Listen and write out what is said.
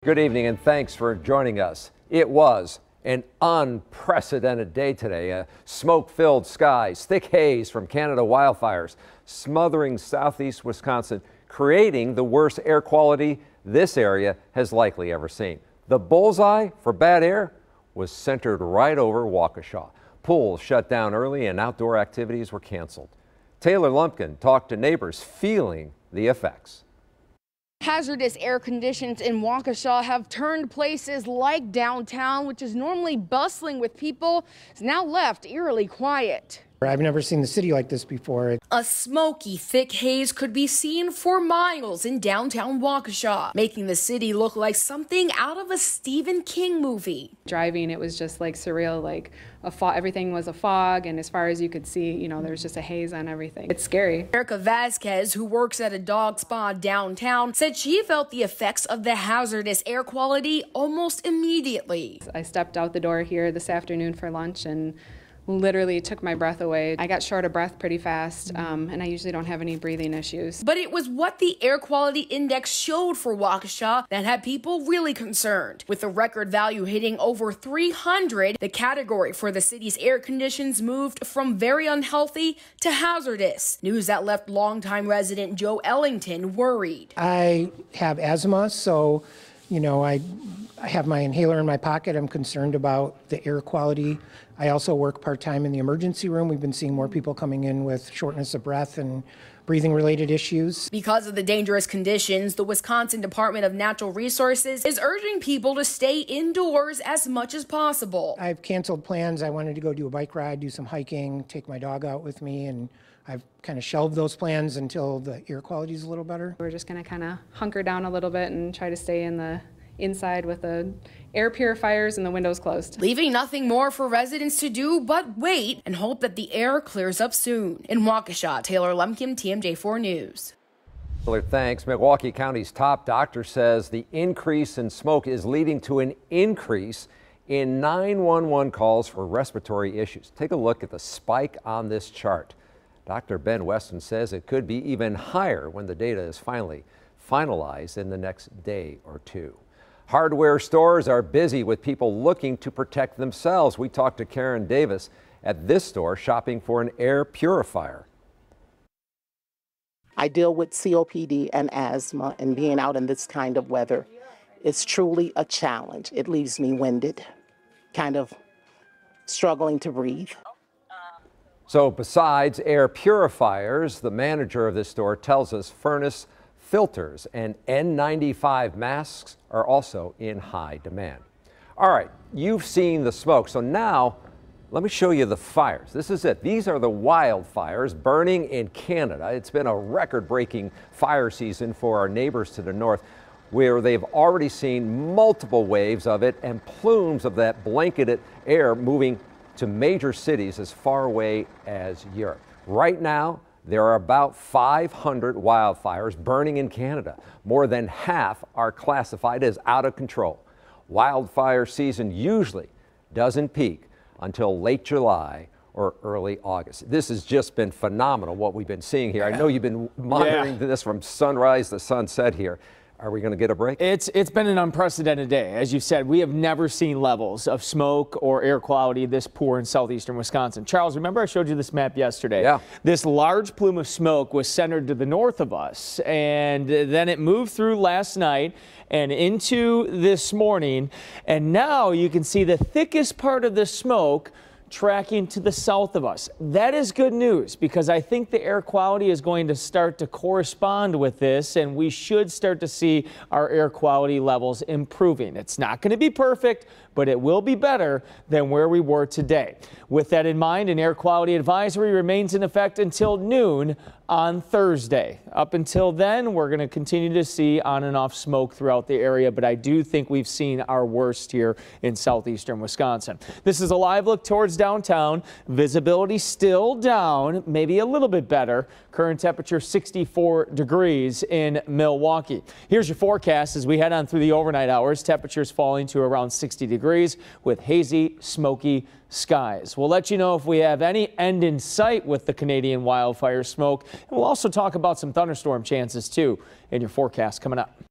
Good evening and thanks for joining us. It was an unprecedented day today. Smoke-filled skies, thick haze from Canada wildfires smothering southeast Wisconsin, creating the worst air quality this area has likely ever seen. The bullseye for bad air was centered right over Waukesha. Pools shut down early and outdoor activities were canceled. Taylor Lumpkin talked to neighbors feeling the effects. Hazardous air conditions in Waukesha have turned places like downtown, which is normally bustling with people, is now left eerily quiet. I've never seen the city like this before. A smoky, thick haze could be seen for miles in downtown Waukesha, making the city look like something out of a Stephen King movie. Driving, it was just like surreal, like everything was a fog, and as far as you could see, you know, there's just a haze on everything. It's scary. Erica Vazquez, who works at a dog spa downtown, said she felt the effects of the hazardous air quality almost immediately. I stepped out the door here this afternoon for lunch and literally took my breath away. I got short of breath pretty fast, and I usually don't have any breathing issues. But it was what the air quality index showed for Waukesha that had people really concerned. With the record value hitting over 300, the category for the city's air conditions moved from very unhealthy to hazardous. News that left longtime resident Joe Ellington worried. I have asthma, so, you know, I have my inhaler in my pocket. I'm concerned about the air quality. I also work part-time in the emergency room. We've been seeing more people coming in with shortness of breath and breathing-related issues. Because of the dangerous conditions, the Wisconsin Department of Natural Resources is urging people to stay indoors as much as possible. I've canceled plans. I wanted to go do a bike ride, do some hiking, take my dog out with me, and I've kind of shelved those plans until the air quality is a little better. We're just going to kind of hunker down a little bit and try to stay in the inside with the air purifiers and the windows closed. Leaving nothing more for residents to do but wait and hope that the air clears up soon. In Waukesha, Taylor Lumpkin, TMJ4 News. Taylor, thanks. Milwaukee County's top doctor says the increase in smoke is leading to an increase in 911 calls for respiratory issues. Take a look at the spike on this chart. Dr. Ben Weston says it could be even higher when the data is finally finalized in the next day or two. Hardware stores are busy with people looking to protect themselves. We talked to Karen Davis at this store shopping for an air purifier. I deal with COPD and asthma, and being out in this kind of weather is truly a challenge. It leaves me winded, kind of struggling to breathe. So besides air purifiers, the manager of this store tells us furnace filters and N95 masks are also in high demand. All right, you've seen the smoke, so now let me show you the fires. This is it. These are the wildfires burning in Canada. It's been a record-breaking fire season for our neighbors to the north, where they've already seen multiple waves of it and plumes of that blanketed air moving to major cities as far away as Europe. Right now, there are about 500 wildfires burning in Canada. More than half are classified as out of control. Wildfire season usually doesn't peak until late July or early August. This has just been phenomenal what we've been seeing here. I know you've been monitoring this from sunrise to sunset here. Are we going to get a break? It's been an unprecedented day. As you said, we have never seen levels of smoke or air quality this poor in southeastern Wisconsin. Charles, remember I showed you this map yesterday? Yeah. This large plume of smoke was centered to the north of us, and then it moved through last night and into this morning, and now you can see the thickest part of the smoke tracking to the south of us. That is good news because I think the air quality is going to start to correspond with this, and we should start to see our air quality levels improving. It's not going to be perfect, but it will be better than where we were today. With that in mind, an air quality advisory remains in effect until noon on Thursday. Up until then, we're going to continue to see on and off smoke throughout the area, but I do think we've seen our worst here in southeastern Wisconsin. This is a live look towards downtown. Visibility still down, maybe a little bit better. Current temperature 64 degrees in Milwaukee. Here's your forecast as we head on through the overnight hours. Temperatures falling to around 60 degrees with hazy, smoky skies. We'll let you know if we have any end in sight with the Canadian wildfire smoke. And we'll also talk about some thunderstorm chances too in your forecast coming up.